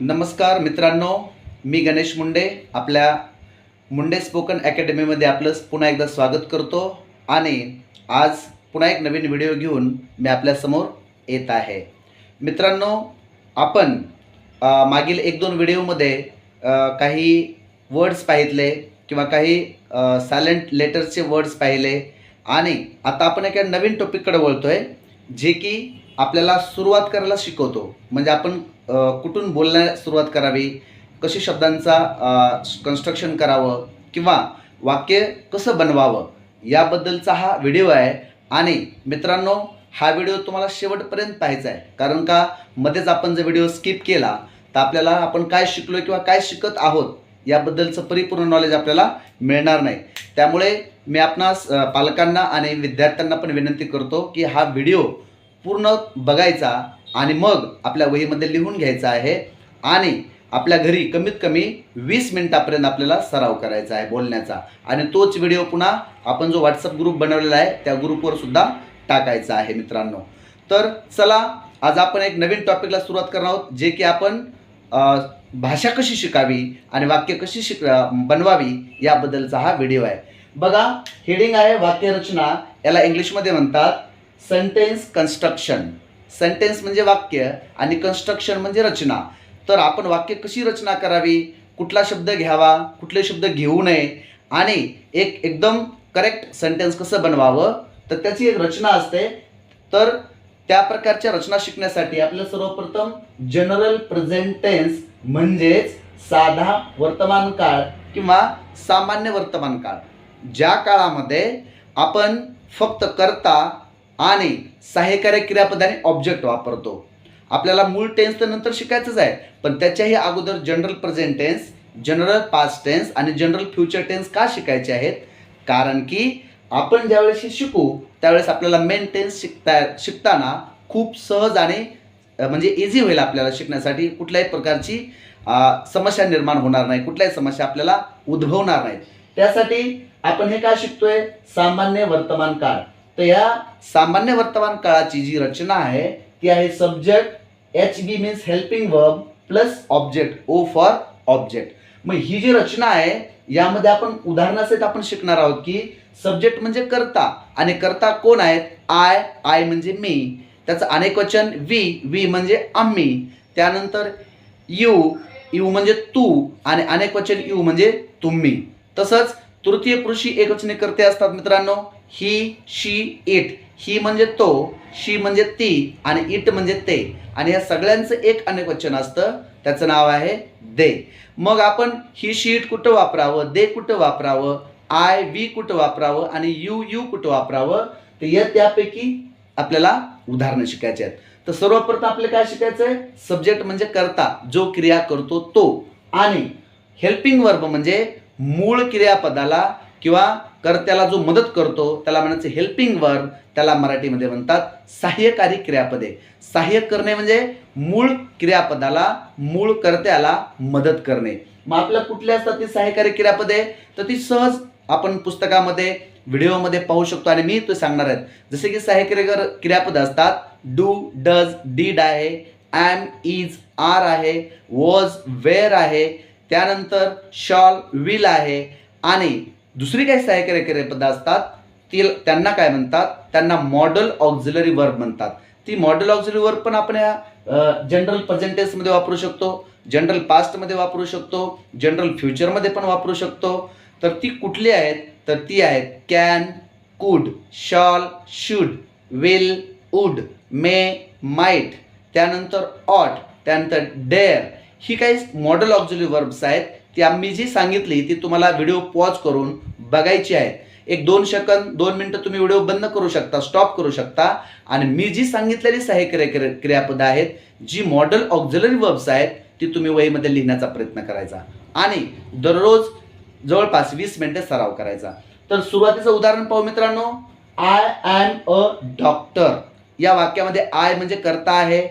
नमस्कार मित्रांनो, मी गणेश मुंडे आपल्या मुंडे स्पोकन अकॅडमीमध्ये आपलं पुन्हा एकदा स्वागत करतो आणि आज पुन्हा एक नवीन व्हिडिओ घेऊन मी आपल्यासमोर येत आहे. मित्रांनो, आपण मागील एक दोन व्हिडिओमध्ये काही वर्ड्स पाहितले किंवा काही सायलेंट लेटर्सचे वर्ड्स पाहिले आणि आता आपण एका नवीन टॉपिककडे वळतोय जे की आपल्याला सुरुवात करायला शिकवतो. म्हणजे आपण कुठून बोलण्यास सुरुवात करावी, कशी शब्दांचा कन्स्ट्रक्शन करावं किंवा वाक्य कसं बनवावं याबद्दलचा हा व्हिडिओ आहे. आणि मित्रांनो, हा व्हिडिओ तुम्हाला शेवटपर्यंत पाहायचा आहे, कारण का मध्येच आपण जर व्हिडिओ स्किप केला तर आपल्याला आपण काय शिकलो किंवा काय शिकत आहोत याबद्दलचं परिपूर्ण नॉलेज आपल्याला मिळणार नाही. त्यामुळे मी आपणास पालकांना आणि विद्यार्थ्यांना पण विनंती करतो की हा व्हिडिओ पूर्ण बघायचा आणि मग आपल्या वहीमध्ये लिहून घ्यायचा आहे आणि आपल्या घरी कमीत कमी 20 मिनिटापर्यंत आपल्याला सराव करायचा आहे बोलण्याचा. आणि तोच व्हिडिओ पुन्हा आपण जो व्हॉट्सअप ग्रुप बनवलेला आहे त्या ग्रुपवर सुद्धा टाकायचा आहे. मित्रांनो, तर चला आज आपण एक नवीन टॉपिकला सुरुवात करणार आहोत जे की आपण भाषा कशी शिकावी आणि वाक्य कशी बनवावी याबद्दलचा हा व्हिडिओ आहे. बघा, हेडिंग आहे वाक्यरचना. याला इंग्लिशमध्ये म्हणतात सेंटेन्स कन्स्ट्रक्शन. सेंटेन्स म्हणजे वाक्य आणि कन्स्ट्रक्शन म्हणजे रचना. तर आपण वाक्य कशी रचना करावी, कुठला शब्द घ्यावा, कुठले शब्द घेऊ नये आणि एकदम करेक्ट सेंटेन्स कसं बनवावं तर त्याची एक रचना असते. तर त्या प्रकारच्या रचना शिकण्यासाठी आपल्याला सर्वप्रथम जनरल प्रेझेंट टेन्स म्हणजेच साधा वर्तमान काळ किंवा सामान्य वर्तमान काळ, ज्या काळामध्ये आपण फक्त कर्ता आणि सहाय्यकारी क्रियापद आणि ऑब्जेक्ट वापरतो. आपल्याला मूळ टेन्स तर नंतर शिकायचंच आहे, पण त्याच्याही अगोदर general present tense, general past tense आणि जनरल फ्युचर टेन्स का शिकायचे आहेत? कारण की आपण ज्यावेळेस शिकू त्यावेळेस आपल्याला मेन टेन्स शिकताना खूप सहज आणि म्हणजे इझी होईल आपल्याला शिकण्यासाठी. कुठल्याही प्रकारची समस्या निर्माण होणार नाही, कुठल्याही समस्या आपल्याला उद्भवणार नाहीत. त्यासाठी आपण हे काय शिकतोय? सामान्य वर्तमान काळ. तर या सामान्य वर्तमान काळाची जी रचना आहे ती आहे subject, HB means helping verb plus object, O for object. मग ही जी रचना आहे यामध्ये आपण उदाहरणासहित आपण शिकणार आहोत की सब्जेक्ट म्हणजे कर्ता आणि कर्ता कोण आहेत? आय म्हणजे मी, त्याचं अनेकवचन वी म्हणजे आम्ही, त्यानंतर यू म्हणजे तू आणि अनेकवचन यू म्हणजे तुम्ही. तसंच तृतीय पुरुषी एकवचने कर्ते असतात मित्रांनो, ही, शी, इट. ही म्हणजे तो, शी म्हणजे ती आणि इट म्हणजे ते. आणि या सगळ्यांचं एक अनेकवचन असतं, त्याचं नाव आहे दे. मग आपण ही, शी, इट कुठं वापरावं, दे कुठं वापरावं, आय, वी कुठं वापरावं आणि यू कुठं वापरावं, तर या त्यापैकी आपल्याला उदाहरणं शिकायची आहेत. तर सर्वप्रथम आपल्याला काय शिकायचं आहे? सब्जेक्ट म्हणजे कर्ता, जो क्रिया करतो तो, आणि हेल्पिंग वर्ब म्हणजे मूळ क्रियापदाला किंवा कर्त्याला जो मदत करतो त्याला म्हणायचं हेल्पिंग वर्ब. त्याला मराठीमध्ये म्हणतात सहाय्यकारी क्रियापदे. सहाय्य करणे म्हणजे मूळ क्रियापदाला, मूळ कर्त्याला मदत करणे. मग आपल्या कुठल्या असतात ती सहाय्यकारी क्रियापदे? तर ती सहज आपण पुस्तकामध्ये, व्हिडिओमध्ये पाहू शकतो आणि मी तो सांगणार आहे. जसे की सहाय्यकारी क्रियापद असतात डू, डज, डीड आहे, एम, इज, आर आहे, वॉज, वेअर आहे, त्यानंतर शॉल, विल आहे. आणि दुसरी काही सहाय्यकारी क्रियापदं असतात त्यांना काय म्हणतात? त्यांना मॉडल ऑक्झिलरी वर्ब म्हणतात. ती मॉडल ऑक्झिलरी वर्ब पण आपण या जनरल प्रेझेंट टेन्समध्ये वापरू शकतो, जनरल पास्टमध्ये वापरू शकतो, जनरल फ्युचरमध्ये पण वापरू शकतो. तर ती कुठली आहेत? तर ती आहेत कॅन, कुड, shawl, should, will, would, may, might, त्यानंतर ऑट, त्यानंतर डेअर. ही काही मॉडल ऑक्झिलरी वर्ब्स आहेत. ती आम्ही जी सांगितली ती तुम्हाला व्हिडिओ पॉज करून बघायची आहे. एक 2 सेकंद 2 मिनिटं तुम्ही व्हिडिओ बंद करू शकता, स्टॉप करू शकता आणि मी जी सांगितलेली सहाय्यकारी क्रियापदं आहेत, जी मॉडल ऑक्झिलरी वर्ब्स आहेत, ती तुम्ही वहीमध्ये लिहिण्याचा प्रयत्न करायचा आणि दररोज जवळपास 20 मिनिटे सराव करायचा. तर सुरुवातीचं उदाहरण पाहू मित्रांनो. I am a doctor. या वाक्यामध्ये आय म्हणजे कर्ता आहे,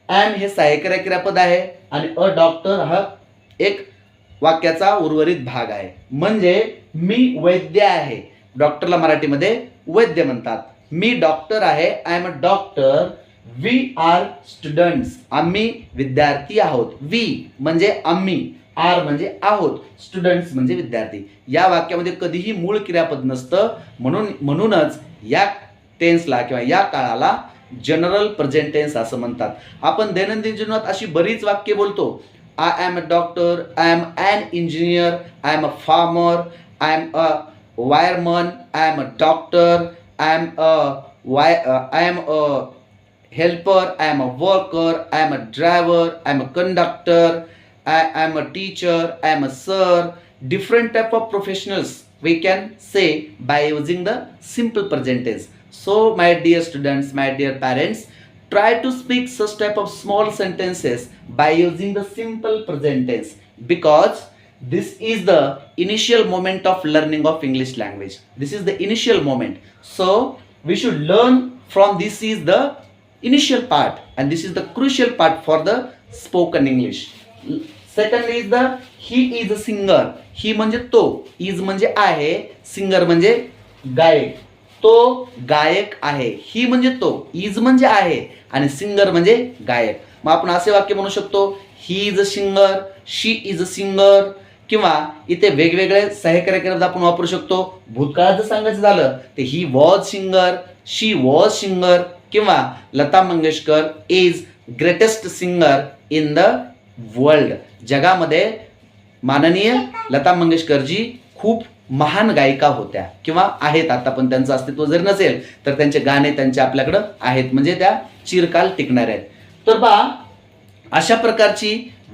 एम हे सहाय्यकारी क्रियापद आहे आणि अ डॉक्टर हा एक वाक्याचा उर्वरित भाग आहे. म्हणजे मी वैद्य आहे. डॉक्टरला मराठीमध्ये वैद्य म्हणतात. मी डॉक्टर आहे, I am a doctor. We are students, आम्ही विद्यार्थी आहोत. वी म्हणजे आम्ही, आर म्हणजे आहोत, स्टुडंट्स म्हणजे विद्यार्थी. या वाक्यामध्ये कधीही मूळ क्रियापद नसतं, म्हणूनच या टेन्सला किंवा या काळाला जनरल प्रेझेंट टेन्स असं म्हणतात. आपण दैनंदिन जीवनात अशी बरीच वाक्ये बोलतो. I am a doctor, I am an engineer, I am a farmer, I am a wireman, I am a doctor, I am a helper, I am a worker, I am a driver, I am a conductor, I am a teacher, I am a sir. Different type of professionals we can say by using the simple present tense. So my dear students, my dear parents, try to speak such type of small sentences by using the simple present tense, because this is the initial moment of learning of English language. This is the initial moment. So we should learn from this is the initial part, and this is the crucial part for the spoken English. Second is the he is a singer. He म्हणजे तो, is म्हणजे आहे, singer म्हणजे गायक. तो गायक आहे. ही म्हणजे तो, is म्हणजे आहे आणि singer म्हणजे गायक. मग आपण असे वाक्य म्हणू शकतो, he is a singer, she is a singer, किंवा इथे वेगवेगळे सहाय्यकारी क्रियापद आपण वापरू शकतो. भूतकाळात जर सांगायचं झालं तर he was singer, she was singer, किंवा Lata Mangeshkar is greatest singer in the world. जगामध्ये माननीय लता मंगेशकरजी खूप महान गायिका होत्या किंवा आहेत आता, पण त्यांचं अस्तित्व जर नसेल तर त्यांचे गाणे त्यांच्या आपल्याकडं आहेत, म्हणजे त्या चिरकाल टिकणार आहेत. तर अशा प्रकारची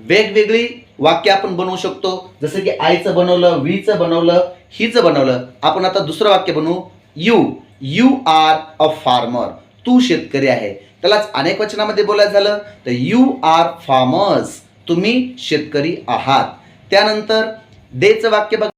वेगवेगळी वाक्य आपण बनवू शकतो. जसं की आईचं बनवलं, वीचं बनवलं, हिचं बनवलं. आपण आता दुसरं वाक्य बनवू. You are a farmer. तू शेतकरी आहे. त्यालाच अनेक वचनामध्ये बोलायचं झालं तर यू आर फार्मर्स. तुम्ही शेतकरी आहात. त्यानंतर देचं वाक्य बघा.